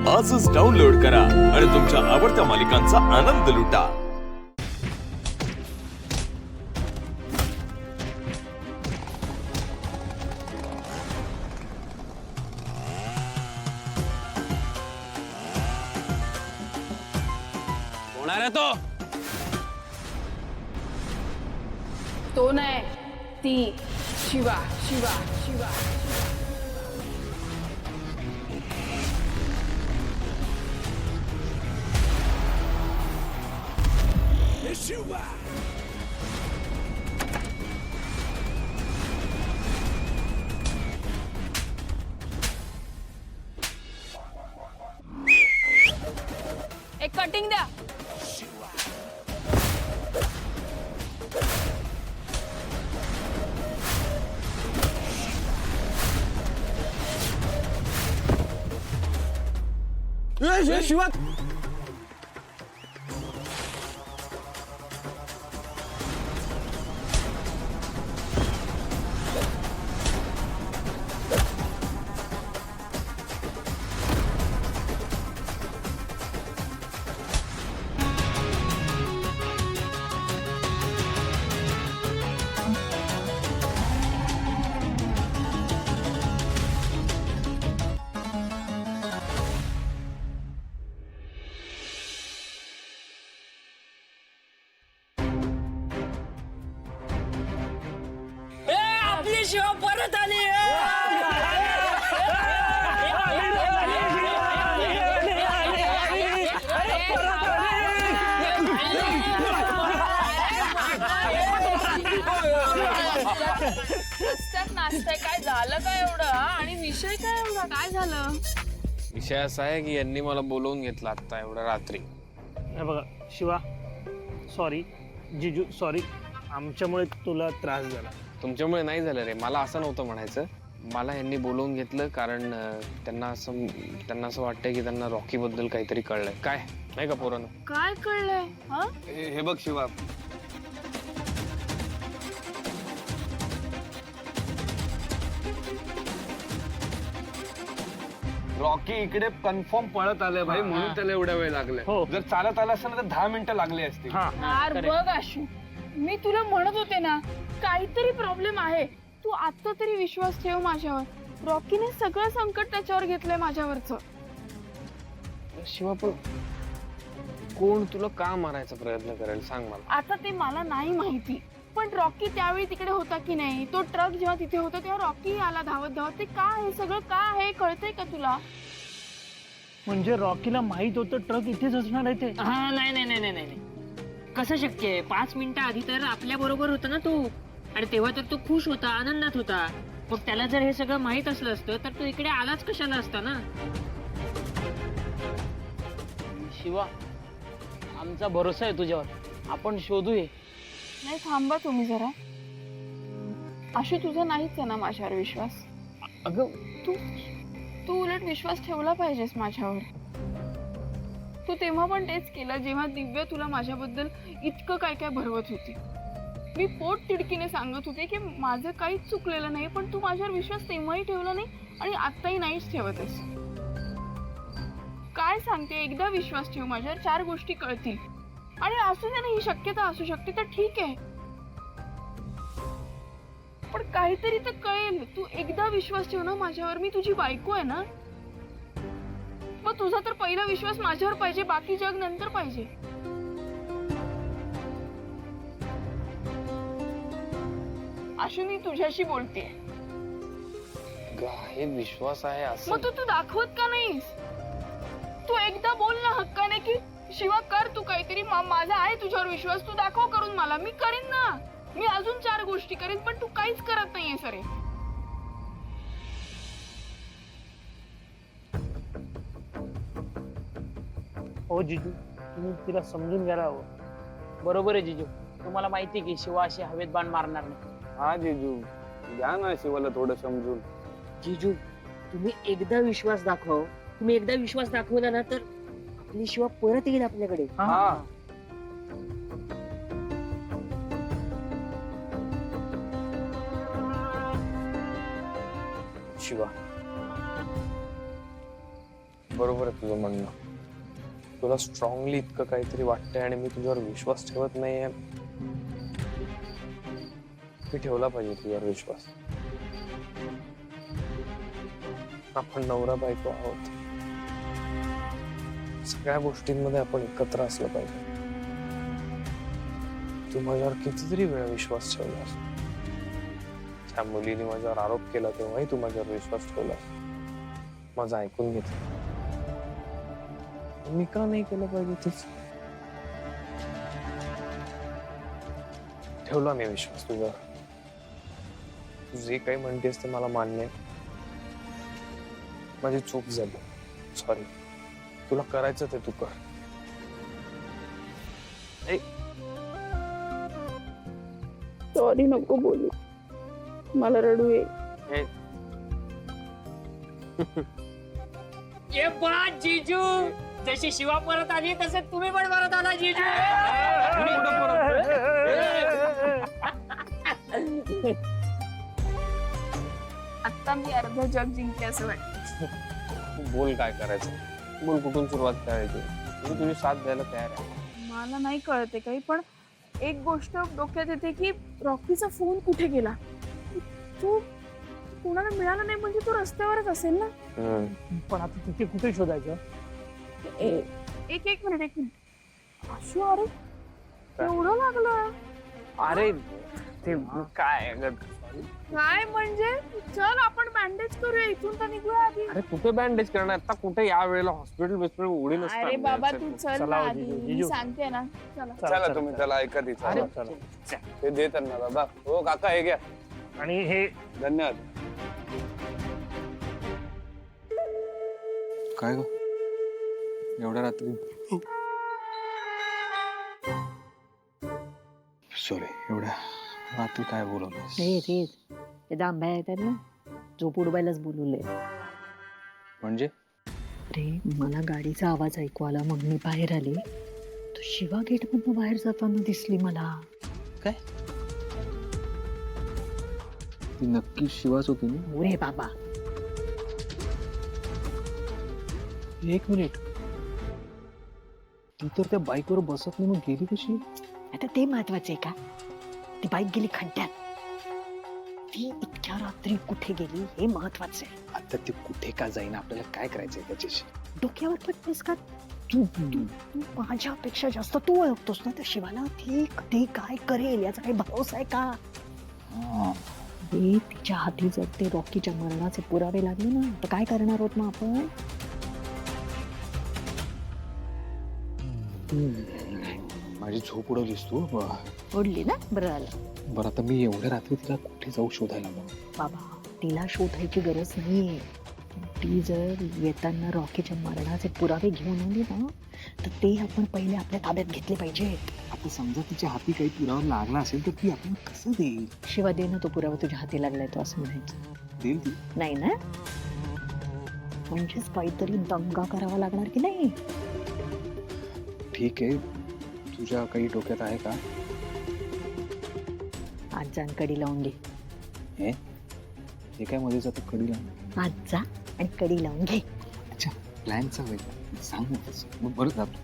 आजच डाउनलोड करा आणि तुमच्या आवडत्या मालिकांचा आनंद लुटा। होणार आहे तो नाही, ती शिवा शिवा शिवा शिवा एक कटिंग द्या। शिवा आपली शिवा परत आली। रस्त्यात नाचताय, काय झालं काय एवढं? आणि विषय काय एवढा, काय झालं? विषय असा आहे की यांनी मला बोलवून घेतला आता एवढ्या रात्री। हे बघा शिवा, सॉरी जिजू, सॉरी, आमच्यामुळे तुला त्रास झाला। तुमच्यामुळे नाही झालं रे, मला असं नव्हतं म्हणायचं। मला यांनी बोलवून घेतलं कारण त्यांना असं वाटतंय की त्यांना रॉकी बद्दल काहीतरी कळलंय। काय नाही का पोरांनो? काय कळलंय? हा, हे बघ शिवा, रॉकी इकडे कन्फर्म पळत आले भाई, म्हणून त्याला एवढा वेळ लागलाय। हो. जर चालत आला असेल तर 10 मिनिटं लागली असती। यार बघ आशू, मी तुला म्हणत होते ना काहीतरी प्रॉब्लेम आहे। तू आता तरी विश्वास ठेव माझ्यावर। रॉकीने सगळं संकट त्याच्यावर घेतलंय माझ्यावरचं। शिवा पण कोण तुला का मारायचा प्रयत्न करेल सांग मला। आता ते मला नाही माहिती, पण रॉकी त्यावेळी तिकडे होता की नाही? तो ट्रक जेव्हा तिथे होता तेव्हा रॉकी आला धावत धावत। ते का हे सगळं का आहे कळतंय का तुला? म्हणजे रॉकीला माहित होतं ट्रक इथेच असणार आहे ते? हा, नाही नाही नाही नाही नाही, कसं शक्य आहे? 5 मिनिटं आधी तर आपल्या बरोबर होता ना तू, आणि तेव्हा तर तो खुश होता, आनंदात होता। मग त्याला जर हे सगळं माहित असलं असतं तर तो इकडे आलाच कशाला असता ना? शिवा, आमचा भरोसा आहे तुझ्यावर, आपण शोधू हे। नाही थांबा तुम्ही जरा। आशू, तुझा नाहीच आहे ना माझ्यावर विश्वास? अगं तू उलट विश्वास ठेवला पाहिजेस माझ्यावर। तू तेव्हा पण तेच केलं जेव्हा दिव्या तुला माझ्याबद्दल इतकं काय काय भरवत होती। मी पोट तिडकीने सांगत होते की माझं काहीच चुकलेलं नाही, पण तू माझ्यावर विश्वास तेव्हाही ठेवला नाही आणि आत्ताही नाहीच ठेवतस। काय सांगते, एकदा विश्वास ठेव माझ्यावर, 4 गोष्टी कळतील। आणि असू दे ना, ही शक्यता असू शकते तर ठीक आहे, पण काहीतरी तर कळेल। तू एकदा विश्वास ठेव ना माझ्यावर, मी तुझी बायको आहे ना। मग तुझा तर पहिला विश्वास माझ्यावर पाहिजे, बाकी जग नंतर पाहिजे। आशू, मी तुझ्याशी बोलतेय। हे विश्वास आहे असं? मग तू दाखवत का नाहीस? तू एकदा बोल ना हक्काने की शिवा कर तू काहीतरी, माझा आहे तुझ्यावर विश्वास, तू दाखव करून मला। मी करीन ना, मी अजून 4 गोष्टी करीन, पण तू काहीच करत नाहीये सरे। हो जिजू, तुम्ही तिला समजून घ्यायला हवं। बरोबर आहे जिजू, तुम्हाला माहिती आहे की शिवा अशी हवेत बाण मारणार नाही। हा जिजू, द्या ना शिवाला थोडं समजून। जिजू, तुम्ही एकदा विश्वास दाखव, तुम्ही एकदा विश्वास दाखवला ना तर आपली शिवा परत येईल आपल्याकडे। हा, शिवा, बरोबर आहे तुझं म्हणणं. तुला स्ट्रॉंगली इतकं काहीतरी वाटतंय आणि मी तुझ्यावर विश्वास ठेवत नाहीये. मी ठेवला पाहिजे तुझ्यावर विश्वास. आपण नवरा बायको आहोत. सगळ्या गोष्टींमध्ये आपण एकत्र असलं पाहिजे. तू माझ्यावर कितीतरी वेळा विश्वास ठेवलास. त्या मुलीने माझ्यावर आरोप केला तेव्हाही तू माझ्यावर विश्वास ठेवलास. माझं ऐकून घेतलं. मी का नाही केलं पाहिजे तेच? ठेवला मी विश्वास तुझ्यावर. तू जे काही म्हणतेस ते मला मान्य आहे. माझी चूक झाली. सॉरी. तुला करायचं ते तू कर. सॉरी नको बोलू, मला रडू येईल. ये बात जीजू, जशी शिवा परत आली तसे तुम्ही पण परत आला जीजू. आता मी अर्ध जग जिंकले असं वाटतं. बोल काय करायचं. बोल कुठून सुरुवात करायची. मी तुझी साथ द्यायला तयार आहे. मला नाही कळते काही, पण एक गोष्ट डोक्यात येते की रॉकीचा फोन कुठे गेला. तू कोणाला मिळाला नाही म्हणजे तो रस्त्यावरच असेल ना. पण आता तिथे कुठे शोधायचं? एक मिनिट. आशू, अरे एवढं लागलं. अरे ते काय काय म्हणजे? चल आपण बँडेज करूया, इथून तर निघूया आधी. अरे कुठे बँडेज करणार आता? कुठे या वेळेला हॉस्पिटल उघडी नसतात. अरे बाबा तू चल चला ना हो, आधी, जीजू, मी जीजू. सांगते ना. चला. चला तुम्ही त्याला ऐका तिथं. ते दे त्यांना दादा. हो काका हे घ्या. आणि हे धन्यवाद. काय ग एवढ्या रात्री? सॉरी, एवढ्या रात्री काय बोलवलं? तेच ते दांब्या येतात ना, झोप उडवायलाच बोलवले. म्हणजे अरे मला गाडीचा आवाज ऐकू आला, मग मी बाहेर आले. तो शिवा गेटमधून बाहेर जाताना दिसली मला. काय? ती नक्की शिवाच होती ना? रे बाबा, एक मिनिट, ती तर त्या बाईकवर बसत नाही, मग गेली कशी? आता ते महत्वाचे का? ती बाईक गेली खड्ड्यात. ती इतक्या रात्री कुठे गेली हे महत्वाचं आहे. आता ती कुठे का जाईन, आपल्याला काय करायचंय त्याच्याशी? डोक्यावर पडतेस का तू? माझ्यापेक्षा जास्त तू ओळखतोस ना त्या शिवाला. ती कधी काय करेल याचा काही भरोसा आहे का? तिच्या हाती जर ते रॉकीच्या मरणाचे पुरावे लागले ना, तर काय करणार आहोत मग आपण? माझी झोप उडवलीस तू. ओढली ना, बरं झालं. बरं, आता मी एवढ्या रात्री तिला कुठे जाऊ शोधायला मग? बाबा, तिला शोधायची गरज नाहीये. ती जर येताना रॉकीच्या मरणाचे पुरावे घेऊन आली ना, तर ते आपण पहिले आपल्या ताब्यात घेतले पाहिजेत. आता समजा तिच्या हाती काही पुरावा लागला असेल तर ती आपण कसं देईल? शिवा दे ना तो पुरावा तुझ्या हाती लागलाय तो, असं म्हणायचं. देईल ती? नाही ना, म्हणजेच काहीतरी दंगा करावा लागणार की नाही. ठीक आहे, तुझ्या काही डोक्यात आहे का? आज जाण कडी लावून घे. हे काय मध्ये जातं कडीला? आज जा आणि कडी लावून घे. अच्छा, प्लॅनचा वेळ सांग ना तसं. मग बरं जातो.